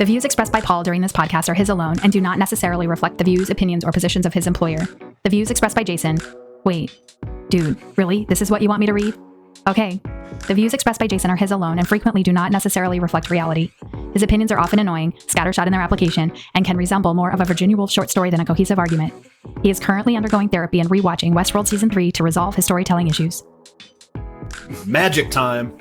The views expressed by Paul during this podcast are his alone and do not necessarily reflect the views, opinions, or positions of his employer. The views expressed by Jason. Wait, dude, really? This is what you want me to read? Okay. The views expressed by Jason are his alone and frequently do not necessarily reflect reality. His opinions are often annoying, scattershot in their application, and can resemble more of a Virginia Woolf short story than a cohesive argument. He is currently undergoing therapy and rewatching Westworld Season 3 to resolve his storytelling issues. Magic time.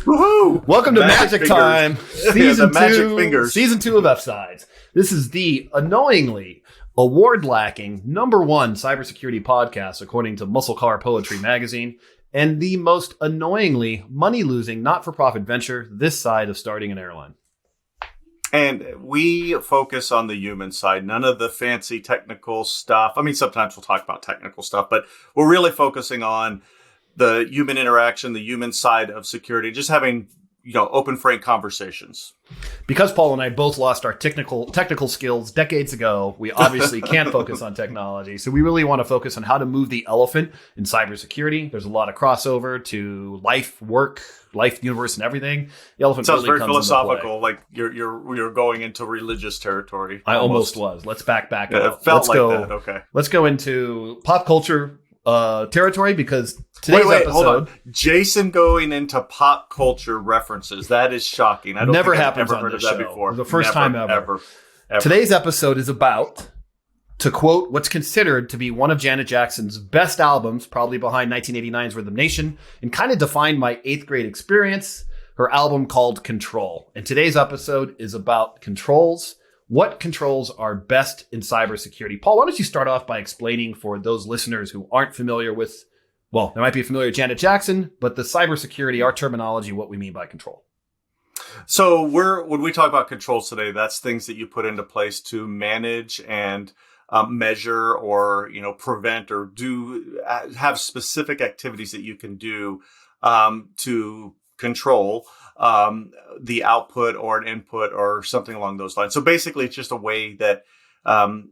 Woohoo! Welcome to Magic Time, Season 2, magic fingers. Season 2 of F-Sides. This is the annoyingly award-lacking #1 cybersecurity podcast, according to Muscle Car Poetry magazine, and the most annoyingly money-losing not-for-profit venture this side of starting an airline. And we focus on the human side, none of the fancy technical stuff. I mean, sometimes we'll talk about technical stuff, but we're really focusing on the human interaction, the human side of security, just having, open, frank conversations. Because Paul and I both lost our technical skills decades ago, we obviously can't focus on technology. So we really want to focus on how to move the elephant in cybersecurity. There's a lot of crossover to life, work, life, universe, and everything. The elephant sounds really very comes philosophical, like you're going into religious territory. I almost was. Let's back up. It felt that. Okay. Let's go into pop culture territory, because today's wait, episode, hold on. Jason going into pop culture references. That is shocking. I don't never think happens I've ever on heard of this that show. before. The first time ever. Ever. Today's episode is about, to quote what's considered to be one of Janet Jackson's best albums, probably behind 1989's Rhythm Nation, and kind of defined my 8th grade experience, her album called Control. And today's episode is about controls. What controls are best in cybersecurity? Paul, why don't you start off by explaining for those listeners who aren't familiar with, well, they might be familiar with Janet Jackson, but the cybersecurity, our terminology, what we mean by control. So when we talk about controls today, that's things that you put into place to manage and measure or, prevent or have specific activities that you can do to control the output or an input or something along those lines. So basically, it's just a way that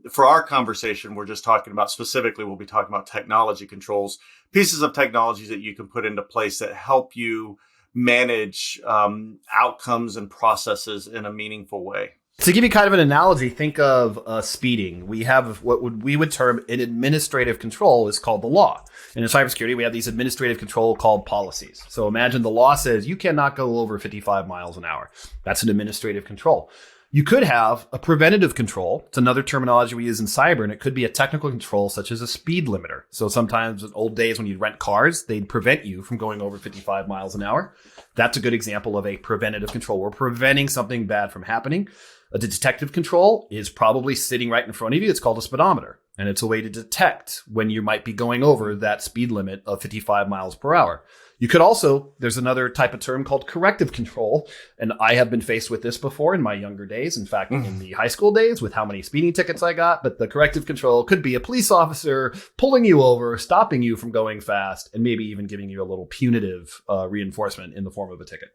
for our conversation, we're just talking about specifically, we'll be talking about technology controls, pieces of technologies that you can put into place that help you manage outcomes and processes in a meaningful way. To give you kind of an analogy, think of speeding. We have what we would term an administrative control is called the law. And in cybersecurity, we have these administrative control called policies. So imagine the law says you cannot go over 55 miles an hour. That's an administrative control. You could have a preventative control. It's another terminology we use in cyber, and it could be a technical control such as a speed limiter. So sometimes in old days when you'd rent cars, they'd prevent you from going over 55 miles an hour. That's a good example of a preventative control. We're preventing something bad from happening. A detective control is probably sitting right in front of you. It's called a speedometer, and it's a way to detect when you might be going over that speed limit of 55 miles per hour. You could also, there's another type of term called corrective control, and I have been faced with this before in my younger days. In fact, in the high school days with how many speeding tickets I got, but the corrective control could be a police officer pulling you over, stopping you from going fast, and maybe even giving you a little punitive reinforcement in the form of a ticket.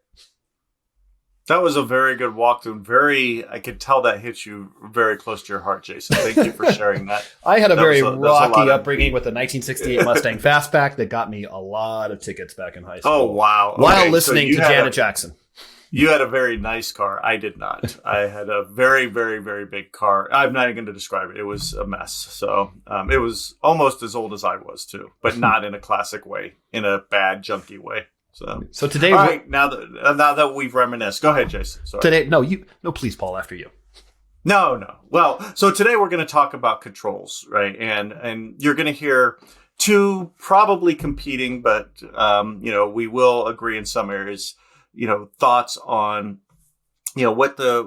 That was a very good walkthrough. I could tell that hit you very close to your heart, Jason. Thank you for sharing that. I had a very rocky upbringing with a 1968 Mustang Fastback that got me a lot of tickets back in high school. Oh, wow. While listening to Janet Jackson. You had a very nice car. I did not. I had a very, very, very big car. I'm not even going to describe it. It was a mess. So it was almost as old as I was, too, but not in a classic way, in a bad, junky way. So today, all right, now that we've reminisced, go ahead, Jason. Sorry. Today, please, Paul, after you. No. Well, so today we're going to talk about controls, right? And you're going to hear two probably competing, but we will agree in some areas. Thoughts on what the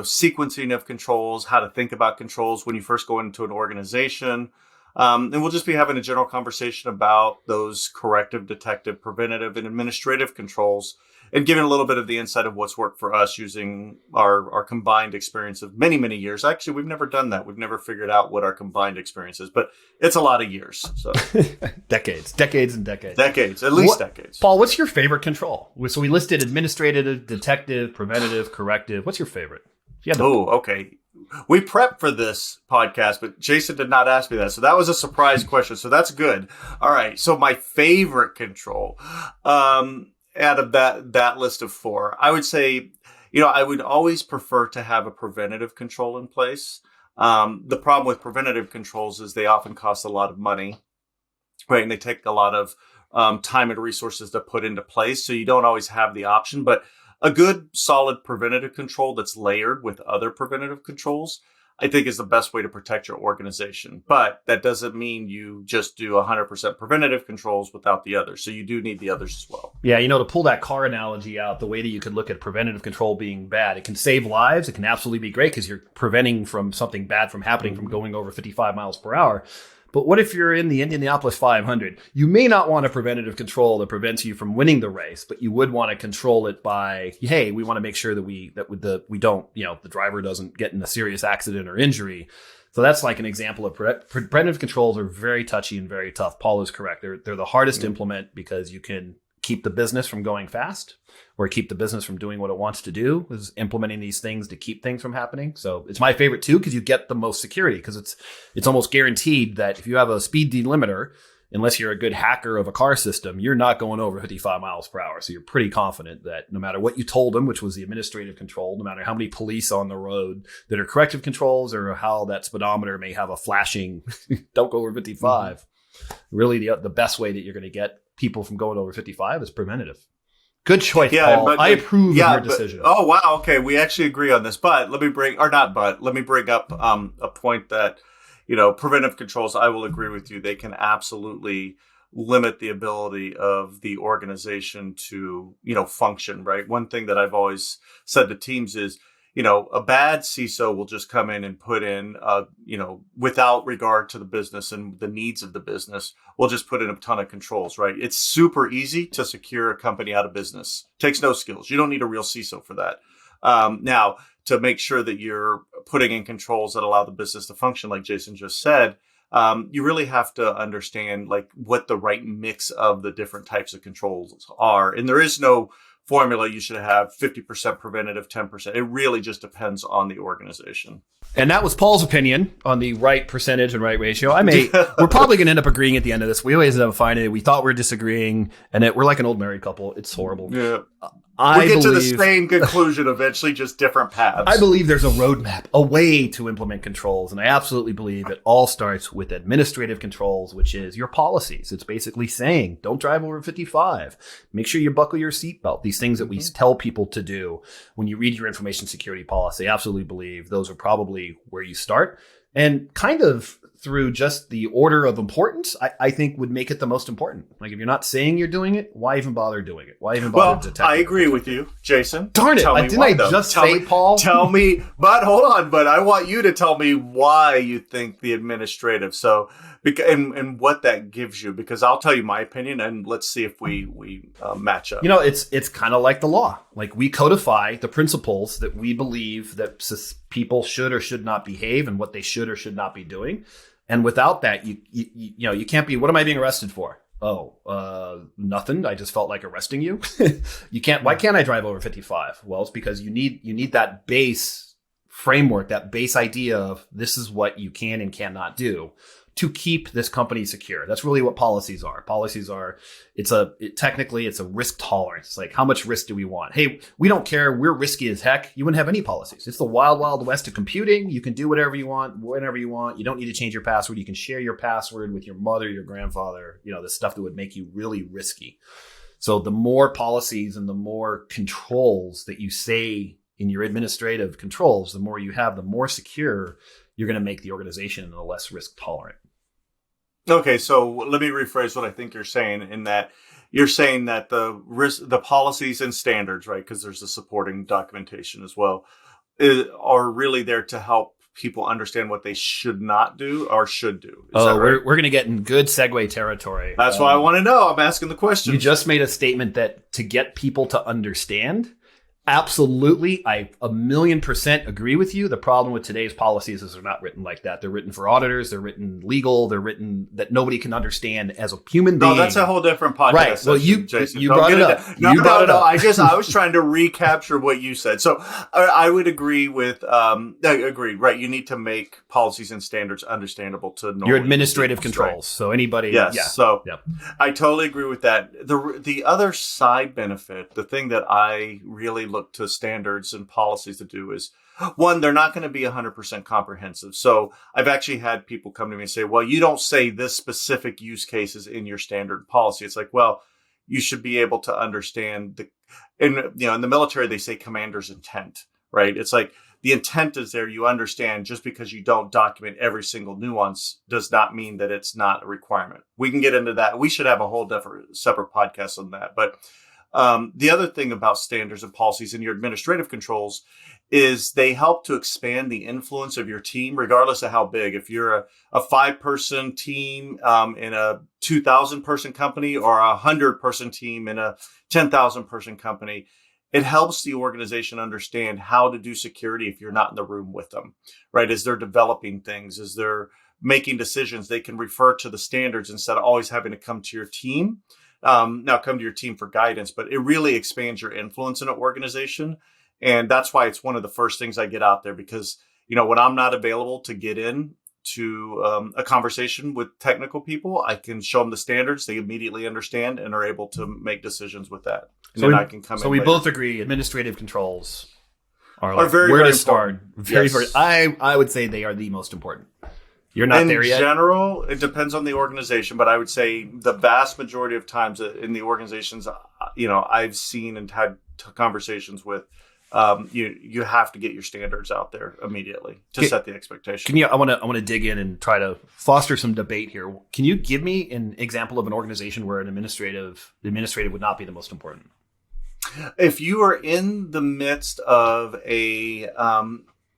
sequencing of controls, how to think about controls when you first go into an organization. And we'll just be having a general conversation about those corrective, detective, preventative, and administrative controls, and giving a little bit of the insight of what's worked for us using our combined experience of many, many years. Actually, we've never done that. We've never figured out what our combined experience is, but it's a lot of years. So decades. Decades, at least decades. Paul, what's your favorite control? So we listed administrative, detective, preventative, corrective. What's your favorite? Okay. We prepped for this podcast, but Jason did not ask me that. So that was a surprise question. So that's good. All right. So my favorite control, out of that list of 4, I would say I would always prefer to have a preventative control in place. The problem with preventative controls is they often cost a lot of money, right? And they take a lot of time and resources to put into place. So you don't always have the option, but a good solid preventative control that's layered with other preventative controls, I think, is the best way to protect your organization. But that doesn't mean you just do 100% preventative controls without the others. So you do need the others as well. Yeah, to pull that car analogy out, the way that you could look at preventative control being bad, it can save lives. It can absolutely be great because you're preventing from something bad from happening, from going over 55 miles per hour. But what if you're in the Indianapolis 500? You may not want a preventative control that prevents you from winning the race, but you would want to control it by, hey, we want to make sure that we don't, the driver doesn't get in a serious accident or injury. So that's like an example of preventative controls are very touchy and very tough. Paul is correct. They're the hardest to implement because you can keep the business from going fast or keep the business from doing what it wants to do, is implementing these things to keep things from happening. So it's my favorite too, because you get the most security, because it's almost guaranteed that if you have a speed delimiter, unless you're a good hacker of a car system, you're not going over 55 miles per hour. So you're pretty confident that no matter what you told them, which was the administrative control, no matter how many police on the road that are corrective controls or how that speedometer may have a flashing, don't go over 55. Really the best way that you're going to get people from going over 55 is preventative. Good choice, Paul. But I approve of your decision. Oh, wow. Okay. We actually agree on this, but let me bring up a point that, preventive controls, I will agree with you. They can absolutely limit the ability of the organization to, function, right? One thing that I've always said to teams is, a bad CISO will just come in and put in, without regard to the business and the needs of the business, we'll just put in a ton of controls, right? It's super easy to secure a company out of business. Takes no skills. You don't need a real CISO for that. Now, to make sure that you're putting in controls that allow the business to function, like Jason just said, you really have to understand what the right mix of the different types of controls are. And there is no formula you should have 50% preventative, 10%. It really just depends on the organization. And that was Paul's opinion on the right percentage and right ratio. We're probably going to end up agreeing at the end of this. We always end up finding it. We thought we were disagreeing, and we're like an old married couple. It's horrible. Yeah. We get to the same conclusion eventually, just different paths. I believe there's a roadmap, a way to implement controls. And I absolutely believe it all starts with administrative controls, which is your policies. It's basically saying, don't drive over 55. Make sure you buckle your seatbelt. These things that we tell people to do when you read your information security policy. I absolutely believe those are probably where you start. And kind of through just the order of importance, I think would make it the most important. Like if you're not saying you're doing it, why even bother doing it? Why even bother detecting it? I agree with you, Jason. Darn it. Paul? Tell me, but hold on. But I want you to tell me why you think the administrative. So, and what that gives you, because I'll tell you my opinion and let's see if we match up. It's kind of like the law. Like we codify the principles that we believe that people should or should not behave and what they should or should not be doing. And without that, you can't be, what am I being arrested for? Nothing. I just felt like arresting you. Why can't I drive over 55? Well, it's because you need that base framework, that base idea of this is what you can and cannot do to keep this company secure. That's really what policies are. Policies are, technically it's a risk tolerance. It's like, how much risk do we want? Hey, we don't care. We're risky as heck. You wouldn't have any policies. It's the wild, wild west of computing. You can do whatever you want, whenever you want. You don't need to change your password. You can share your password with your mother, your grandfather, the stuff that would make you really risky. So the more policies and the more controls that you say in your administrative controls, the more you have, the more secure you're going to make the organization and the less risk tolerant. Okay, so let me rephrase what I think you're saying, in that you're saying that the policies and standards, right, because there's the supporting documentation as well, are really there to help people understand what they should not do or should do. Is that right? We're going to get in good segue territory. That's why I want to know. I'm asking the question. You just made a statement that to get people to understand. Absolutely. I 1,000,000% agree with you. The problem with today's policies is they're not written like that. They're written for auditors. They're written legal. They're written that nobody can understand as a human being. No, that's a whole different podcast. Right. Well, Jason. You brought it up. No. I was trying to recapture what you said. So I would agree with, agree. Right. You need to make policies and standards understandable to normal. Your administrative controls. Right? So anybody. Yes. Yeah. So I totally agree with that. The other side benefit, the thing that I really look look to standards and policies to do is, one, they're not going to be 100% comprehensive. So I've actually had people come to me and say, well, you don't say this specific use cases in your standard policy. It's like, well, you should be able to understand in the military, they say commander's intent, right? It's like the intent is there. You understand just because you don't document every single nuance does not mean that it's not a requirement. We can get into that. We should have a whole separate podcast on that. But the other thing about standards and policies in your administrative controls is they help to expand the influence of your team, regardless of how big. If you're a 5-person team in a 2,000 person company or a 100-person team in a 10,000 person company, it helps the organization understand how to do security if you're not in the room with them, right? As they're developing things, as they're making decisions, they can refer to the standards instead of always having to come to your team. Now come to your team for guidance, but it really expands your influence in an organization. And that's why it's one of the first things I get out there, because, when I'm not available to get in to a conversation with technical people, I can show them the standards. They immediately understand and are able to make decisions with that. And then I can come in. So we later. both agree administrative controls are very, where very to start. important. Very, Yes. I would say they are the most important. You're not there yet? In general, it depends on the organization, but I would say the vast majority of times in the organizations, I've seen and had conversations with, you have to get your standards out there immediately to set the expectation. I want to dig in and try to foster some debate here. Can you give me an example of an organization where the administrative would not be the most important? If you are in the midst of an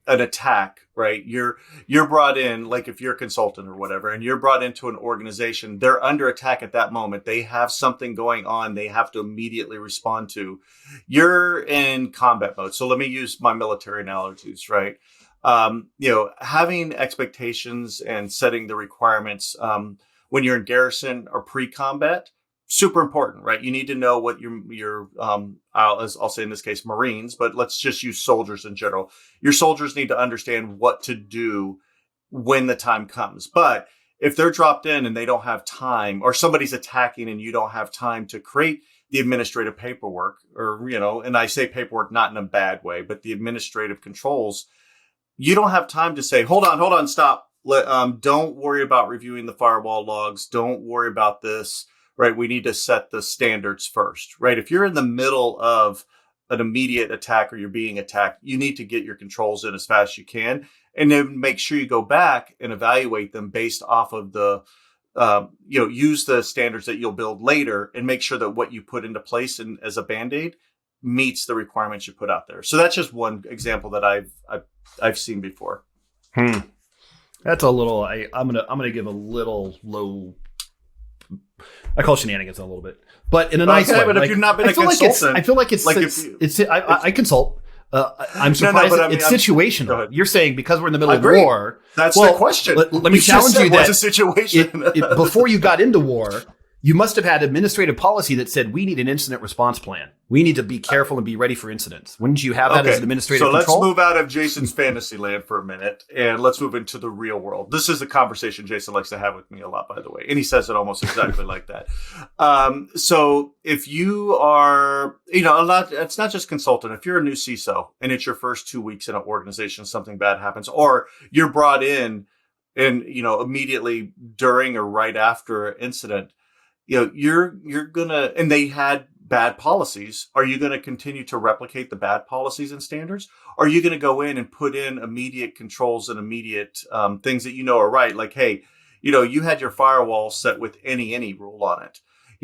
attack, right? You're brought in, like if you're a consultant or whatever, and you're brought into an organization, they're under attack at that moment. They have something going on they have to immediately respond to. You're in combat mode. So let me use my military analogies, right? Having expectations and setting the requirements when you're in garrison or pre-combat, super important, right? You need to know what your I'll say in this case, Marines, but let's just use soldiers in general. Your soldiers need to understand what to do when the time comes. But if they're dropped in and they don't have time, or somebody's attacking and you don't have time to create the administrative paperwork, or, and I say paperwork not in a bad way, but the administrative controls, you don't have time to say, hold on, stop. Don't worry about reviewing the firewall logs. Don't worry about this. Right, we need to set the standards first, right? If you're in the middle of an immediate attack or you're being attacked, you need to get your controls in as fast as you can, and then make sure you go back and evaluate them based off of the, use the standards that you'll build later, and make sure that what you put into place and as a Band-Aid meets the requirements you put out there. So that's just one example that I've seen before. That's a little. I'm gonna give a little low. I call shenanigans a little bit, but in a nice way. But if you've not been a consultant, I feel like I consult. I'm surprised it's situational. You're saying because we're in the middle of war. That's the question. Let me challenge you that. What's a situation? Before you got into war, you must have had administrative policy that said we need an incident response plan. We need to be careful and be ready for incidents. Wouldn't you have that as an administrative control? So let's move out of Jason's fantasy land for a minute and let's move into the real world. This is a conversation Jason likes to have with me a lot, by the way. And he says it almost exactly like that. So if you are, it's not just consultant. If you're a new CISO and it's your first 2 weeks in an organization, something bad happens, or you're brought in and, immediately during or right after an incident, you're gonna, and they had bad policies. Are you going to continue to replicate the bad policies and standards? Or are you going to go in and put in immediate controls and immediate things that are right? Like, hey, you had your firewall set with any rule on it.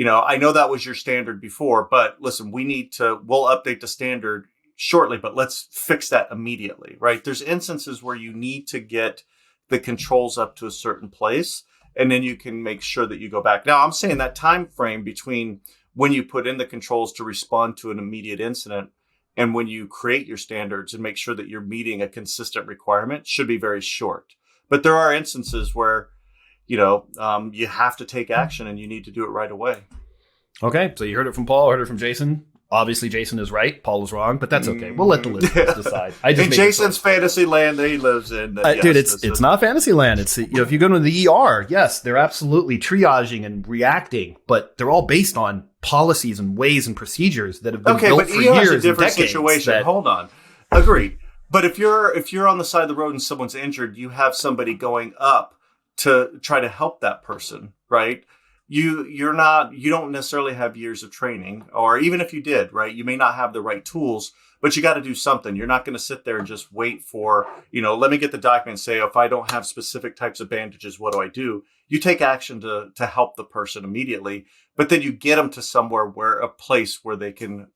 I know that was your standard before, but listen, we'll update the standard shortly, but let's fix that immediately, right? There's instances where you need to get the controls up to a certain place, and then you can make sure that you go back. Now, I'm saying that time frame between when you put in the controls to respond to an immediate incident and when you create your standards and make sure that you're meeting a consistent requirement should be very short. But there are instances where, you have to take action and you need to do it right away. Okay. So you heard it from Paul, heard it from Jason. Obviously, Jason is right. Paul is wrong, but that's okay. We'll let the listeners decide. In Jason's fantasy land that he lives in. Dude, it's not fantasy land. It's, if you go to the ER, yes, they're absolutely triaging and reacting, but they're all based on policies and ways and procedures that have been built for years and decades. Okay, but ER is a different situation. Hold on. Agreed. But if you're on the side of the road and someone's injured, you have somebody going up to try to help that person, right? You don't necessarily have years of training, or even if you did, right, you may not have the right tools, but you got to do something. You're not going to sit there and just wait for, let me get the document and say, if I don't have specific types of bandages, what do I do? You take action to help the person immediately, but then you get them to somewhere a place where they can,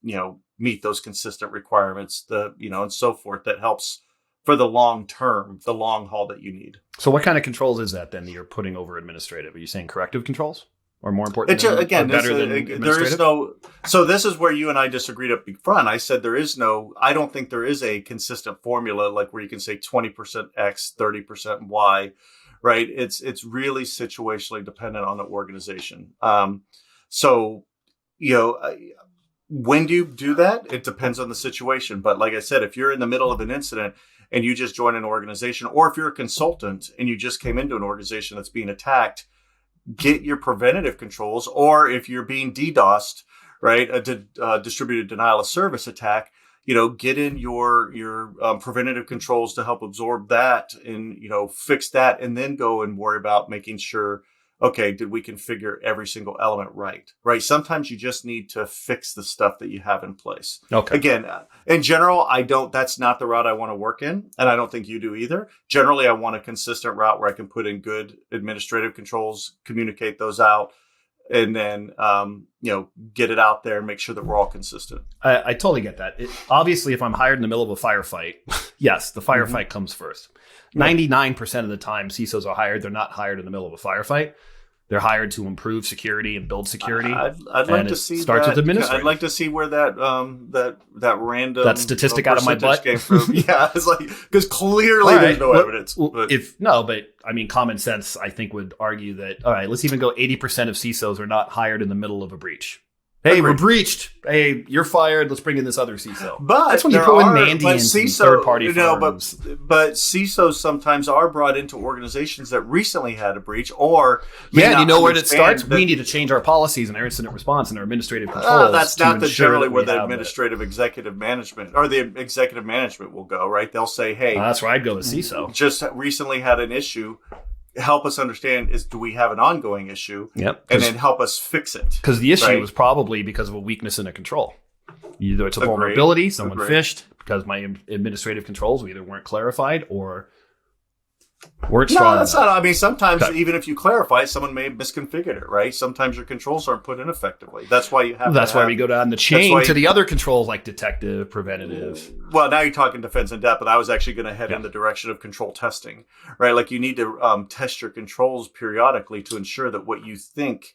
meet those consistent requirements, and so forth, that helps for the long term, the long haul that you need. So what kind of controls is that then that you're putting over administrative? Are you saying corrective controls? Or more important, there is no. So this is where you and I disagreed up front. I said I don't think there is a consistent formula like where you can say 20% X, 30% Y, right? It's really situationally dependent on the organization. When do you do that? It depends on the situation. But like I said, if you're in the middle of an incident and you just join an organization, or if you're a consultant and you just came into an organization that's being attacked, get your preventative controls. Or if you're being DDoSed, right, a distributed denial of service attack, get in your preventative controls to help absorb that and, fix that, and then go and worry about making sure, okay, did we configure every single element right? Sometimes you just need to fix the stuff that you have in place. Okay. Again, in general, that's not the route I want to work in. And I don't think you do either. Generally, I want a consistent route where I can put in good administrative controls, communicate those out, and then, get it out there and make sure that we're all consistent. I totally get that. Obviously, if I'm hired in the middle of a firefight, yes, the firefight comes first. 99% of the time CISOs are hired. They're not hired in the middle of a firefight. They're hired to improve security and build security. I'd like to see starts that. with administrative. I'd like to see where that random that statistic out of my butt came from. Yeah, it's like, because clearly there's no evidence. Common sense I think would argue that. All right, let's even go 80% of CISOs are not hired in the middle of a breach. Hey, we're breached. Hey, you're fired. Let's bring in this other CISO. But that's when you pull in Mandiant and third-party firms. But CISOs sometimes are brought into organizations that recently had a breach, or where it starts. We need to change our policies and our incident response and our administrative controls. That's not generally where the administrative executive management or the executive management will go. Right? They'll say, "Hey, that's where I'd go as CISO. Just recently had an issue. Help us understand do we have an ongoing issue? Yep. And then help us fix it." Because the issue was probably because of a weakness in a control. Either it's a vulnerability, someone phished, because my administrative controls either weren't clarified or weren't strong. No, that's not. I mean, sometimes even if you clarify, someone may have misconfigured it, right? Sometimes your controls aren't put in effectively. That's why you have. That's why we go down the chain to the other controls like detective, preventative. Well, now you're talking defense in depth, but I was actually going to head in the direction of control testing, right? Like you need to test your controls periodically to ensure that what you think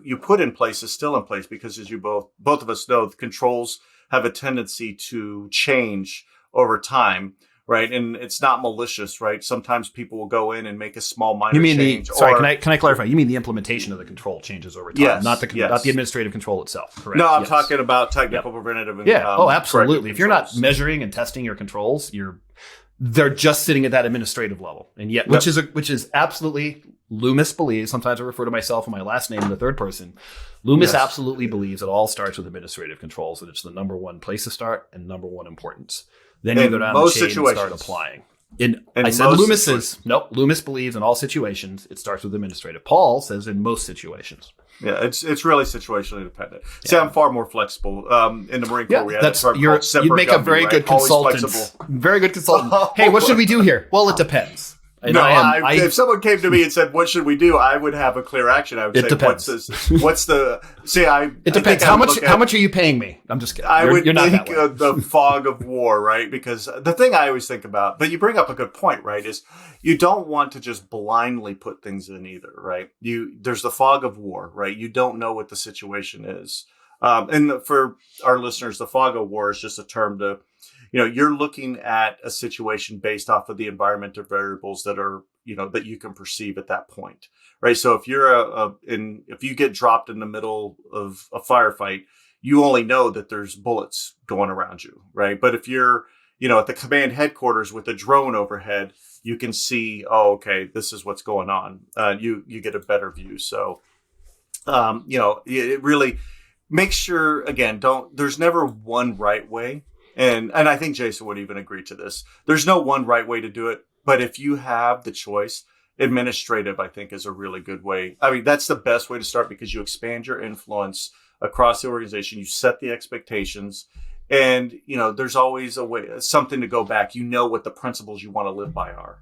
you put in place is still in place, because as you both of us know, the controls have a tendency to change over time. Right, and it's not malicious, right? Sometimes people will go in and make a small minor change. Can I clarify? You mean the implementation of the control changes over time, not the administrative control itself, correct? No, I'm talking about technical preventative. And, absolutely. If you're not measuring and testing your controls, they're just sitting at that administrative level, and yet which is absolutely Loomis believes. Sometimes I refer to myself and my last name in the third person. Loomis absolutely believes it all starts with administrative controls, and it's the number one place to start and number one importance. Then you go down the chain and start applying. Loomis believes in all situations it starts with administrative. Paul says in most situations. Yeah, it's really situationally dependent. Yeah. See, I'm far more flexible. In the Marine Corps, we had a term called semper you make a very good consultant. Very good consultant. Hey, what should we do here? Well, it depends. If someone came to me and said, "What should we do?" I would have a clear action. I would say, depends. It depends. How much are you paying me? I'm just kidding. I would think the fog of war, right? Because the thing I always think about, but you bring up a good point, right? Is you don't want to just blindly put things in either, right? There's the fog of war, right? You don't know what the situation is. And for our listeners, the fog of war is just a term to, you're looking at a situation based off of the environmental variables that are, that you can perceive at that point, right? So if you're if you get dropped in the middle of a firefight, you only know that there's bullets going around you, right? But if you're, at the command headquarters with a drone overhead, you can see, oh, okay, this is what's going on. You get a better view. So, it really makes sure, again, there's never one right way. And I think Jason would even agree to this. There's no one right way to do it. But if you have the choice, administrative, I think, is a really good way. I mean, that's the best way to start because you expand your influence across the organization. You set the expectations, and there's always a way, something to go back. What the principles you want to live by are.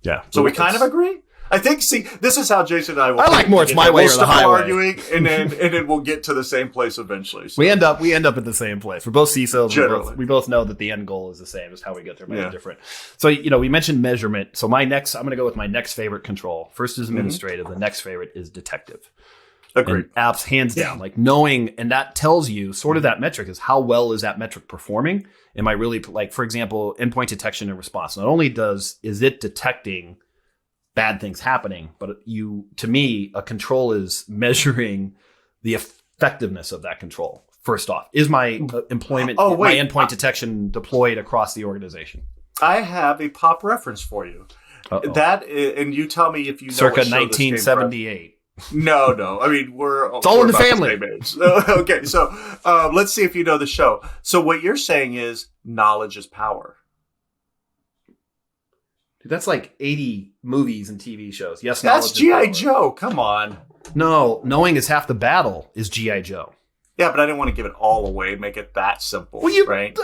Yeah. So we kind of agree. I think. See, this is how Jason and I will. I like more. It's my way or the highway. Arguing, and then we'll get to the same place eventually. So. We end up at the same place. We're both CISOs. We both know that the end goal is the same. Just how we get there might be different. So we mentioned measurement. So I'm going to go with my next favorite control. First is administrative. The next favorite is detective. Agreed. And apps, hands down, like knowing, and that tells you sort of that metric is how well is that metric performing? Am I really, like, for example, endpoint detection and response? Not only is it detecting bad things happening, but to me, a control is measuring the effectiveness of that control. First off, is my my endpoint detection deployed across the organization? I have a pop reference for you. Uh-oh. And you tell me if you know circa what show 1978. No. I mean, it's all in the family. Okay, so let's see if you know the show. So what you're saying is knowledge is power. Dude, that's like 80 movies and TV shows. Yes, that's G.I. Joe. Come on. No, knowing is half the battle is G.I. Joe. Yeah, but I didn't want to give it all away and make it that simple. Well, right?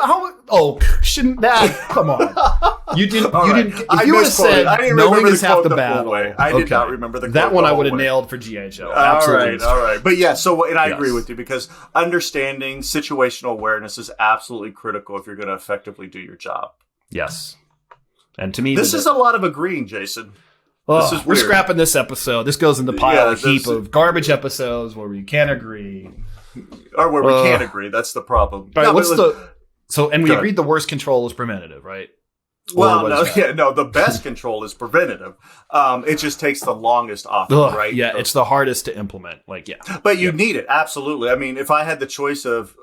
Shouldn't that? Come on. You didn't. If you would have said I didn't knowing is half the the battle. I did not remember the quote that one. the I would have way. nailed for G.I. Joe. Absolutely. All right. But yeah, I agree with you because understanding situational awareness is absolutely critical if you're going to effectively do your job. Yes. And to me, this is a lot of agreeing, Jason. We're scrapping this episode. This goes in the pile, heap of garbage episodes where we can't agree. Or where we can't agree. That's the problem. All right, we agreed the worst control is preventative, right? Well, the best control is preventative. It just takes the longest off, right? Yeah, it's the hardest to implement. But you need it, absolutely. I mean, if I had the choice of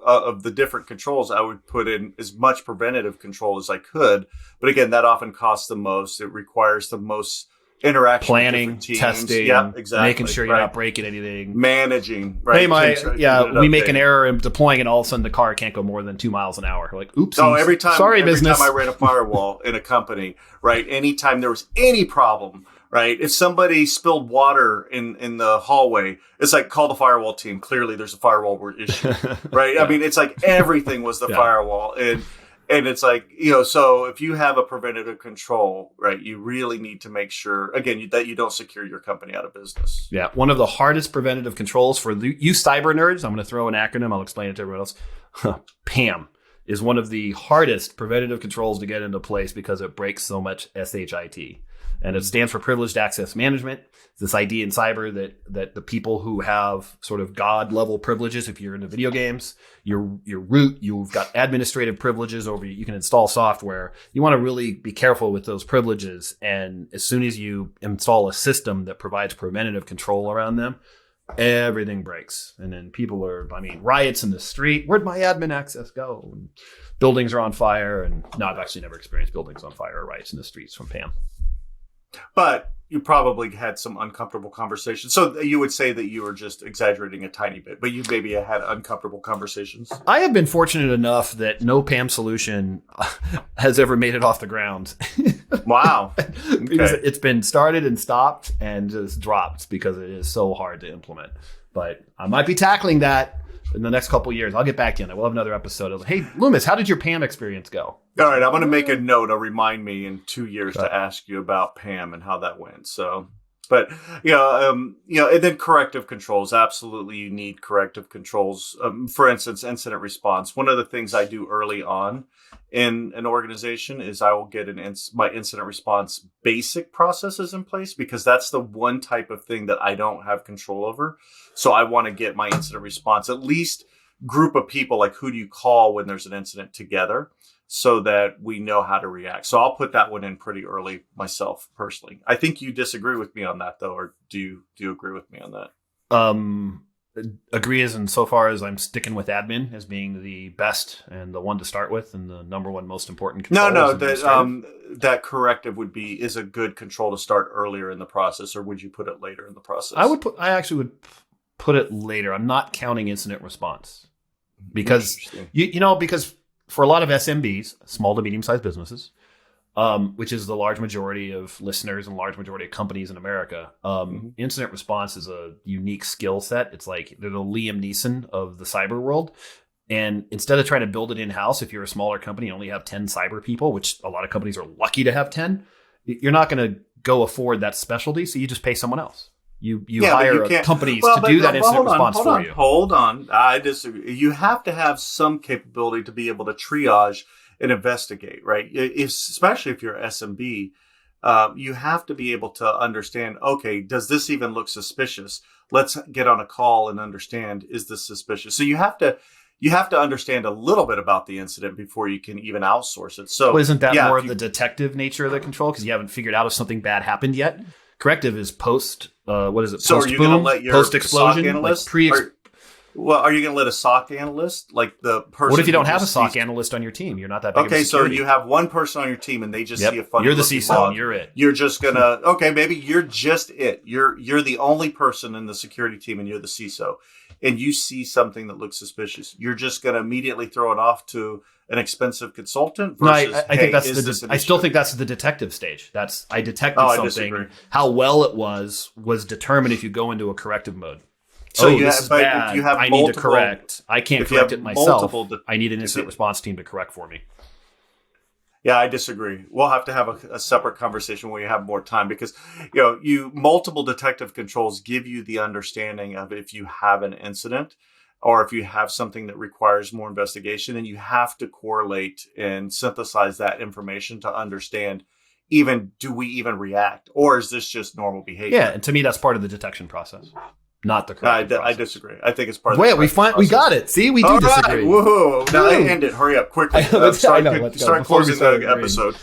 the different controls, I would put in as much preventative control as I could. But again, that often costs the most. It requires the most interaction, planning, testing, exactly, making sure you're not breaking anything, managing. Right? Hey, we make an error in deploying, and all of a sudden the car can't go more than 2 miles an hour. We're like, oops. Oh, every time business. I ran a firewall in a company, right? Anytime there was any problem, right? If somebody spilled water in the hallway, it's like, call the firewall team. Clearly, there's a firewall issue, right? I mean, it's like everything was the firewall, and it's like, so if you have a preventative control, right, you really need to make sure, again, that you don't secure your company out of business. Yeah. One of the hardest preventative controls for you cyber nerds, I'm going to throw an acronym. I'll explain it to everyone else. PAM is one of the hardest preventative controls to get into place because it breaks so much SHIT. And it stands for Privileged Access Management. It's this idea in cyber that the people who have sort of God level privileges, if you're into video games, your root, you've got administrative privileges over you can install software. You want to really be careful with those privileges. And as soon as you install a system that provides preventative control around them, everything breaks. And then riots in the street. Where'd my admin access go? And buildings are on fire. And no, I've actually never experienced buildings on fire or riots in the streets from PAM. But you probably had some uncomfortable conversations. So you would say that you were just exaggerating a tiny bit, but you maybe had uncomfortable conversations. I have been fortunate enough that no PAM solution has ever made it off the ground. Wow. Because it's been started and stopped and just dropped because it is so hard to implement. But I might be tackling that in the next couple of years. I'll get back to you. We'll have another episode. Hey, Loomis, how did your PAM experience go? All right, I'm going to make a note to remind me in 2 years to ask you about PAM and how that went. So, but and then corrective controls. Absolutely, you need corrective controls. For instance, incident response. One of the things I do early on in an organization is I will get my incident response basic processes in place because that's the one type of thing that I don't have control over. So I want to get my incident response at least group of people, like who do you call when there's an incident together, so that we know how to react. So I'll put that one in pretty early myself personally. I think you disagree with me on that though, or do you agree with me on that? Agree as in so far as I'm sticking with admin as being the best and the one to start with and the number one most important control. No, that corrective is a good control to start earlier in the process, or would you put it later in the process? I actually would put it later. I'm not counting incident response because because for a lot of SMBs, small to medium sized businesses, which is the large majority of listeners and large majority of companies in America, incident response is a unique skill set. It's like they're the Liam Neeson of the cyber world. And instead of trying to build it in-house, if you're a smaller company, you only have 10 cyber people, which a lot of companies are lucky to have 10, you're not going to go afford that specialty. So you just pay someone else. You hire companies to do that incident response for you. Hold on. I disagree. You have to have some capability to be able to triage and investigate, right? Especially if you're SMB, you have to be able to understand, okay, does this even look suspicious? Let's get on a call and understand, is this suspicious? So you have to understand a little bit about the incident before you can even outsource it. So isn't that more of the detective nature of the control? Because you haven't figured out if something bad happened yet. Corrective is post, what is it? So are you going to let your post-explosion, SOC analyst, are you going to let a SOC analyst, like the person? What if you don't have a SOC analyst on your team? You're not that big of a security. So you have one person on your team and they just see a funny You're the CISO and you're it. You're just going to, maybe you're just it. You're the only person in the security team and you're the CISO. And you see something that looks suspicious. You're just going to immediately throw it off to an expensive consultant versus, I think I still think that's the detective stage. I detected something. How well it was determined if you go into a corrective mode. So bad. I need to correct. I can't correct it myself. I need an incident response team to correct for me. Yeah, I disagree. We'll have to have a separate conversation when you have more time because, multiple detective controls give you the understanding of if you have an incident or if you have something that requires more investigation, and you have to correlate and synthesize that information to understand do we even react, or is this just normal behavior? Yeah, and to me, that's part of the detection process. Not the correct process. I disagree. I think it's part of we got it. See, we do disagree. Woohoo. Now end it. Hurry up. Quickly. Start closing the episode.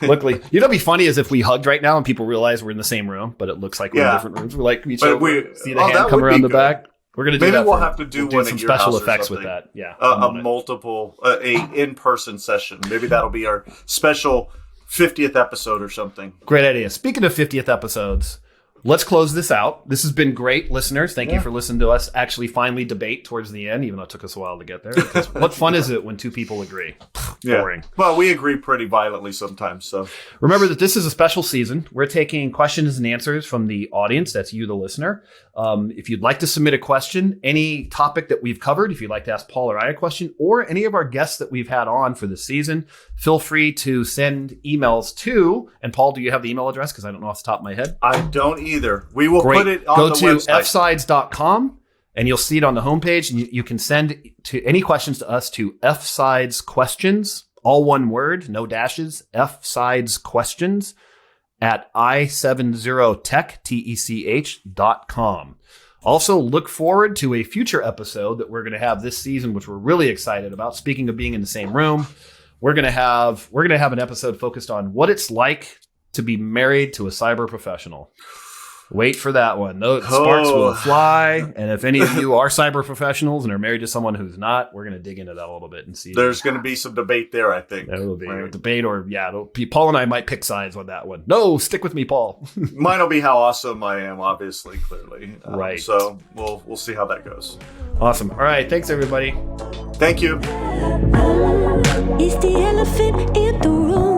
Luckily, it'd be funny as if we hugged right now and people realize we're in the same room, but it looks like we're in different rooms. We're like each other. See the hand come around the back. We're going to do that. Maybe we'll have to do one some special effects with that. Yeah. A in-person session. Maybe that'll be our special 50th episode or something. Great idea. Speaking of 50th episodes, let's close this out. This has been great, listeners. Thank you for listening to us actually finally debate towards the end, even though it took us a while to get there. Because what fun is it when two people agree? Boring. Well, we agree pretty violently sometimes. So remember that this is a special season. We're taking questions and answers from the audience. That's you, the listener. If you'd like to submit a question, any topic that we've covered, if you'd like to ask Paul or I a question, or any of our guests that we've had on for this season, feel free to send emails to, and Paul, do you have the email address? Because I don't know off the top of my head. I don't either. We will put it on the website. Go to fsides.com and you'll see it on the homepage. And you can send to any questions to us to fsidesquestions, all one word, no dashes, fsidesquestions at i70tech.com. Also, look forward to a future episode that we're going to have this season, which we're really excited about. Speaking of being in the same room, we're going to have an episode focused on what it's like to be married to a cyber professional. Wait for that one. Those sparks will fly. And if any of you are cyber professionals and are married to someone who's not, we're going to dig into that a little bit and see. There's going to be some debate there, I think. There will be a debate, or it'll be, Paul and I might pick sides on that one. No, stick with me, Paul. Mine will be how awesome I am, obviously, clearly. Right. So we'll see how that goes. Awesome. All right. Thanks, everybody. Thank you. Is the elephant in the room?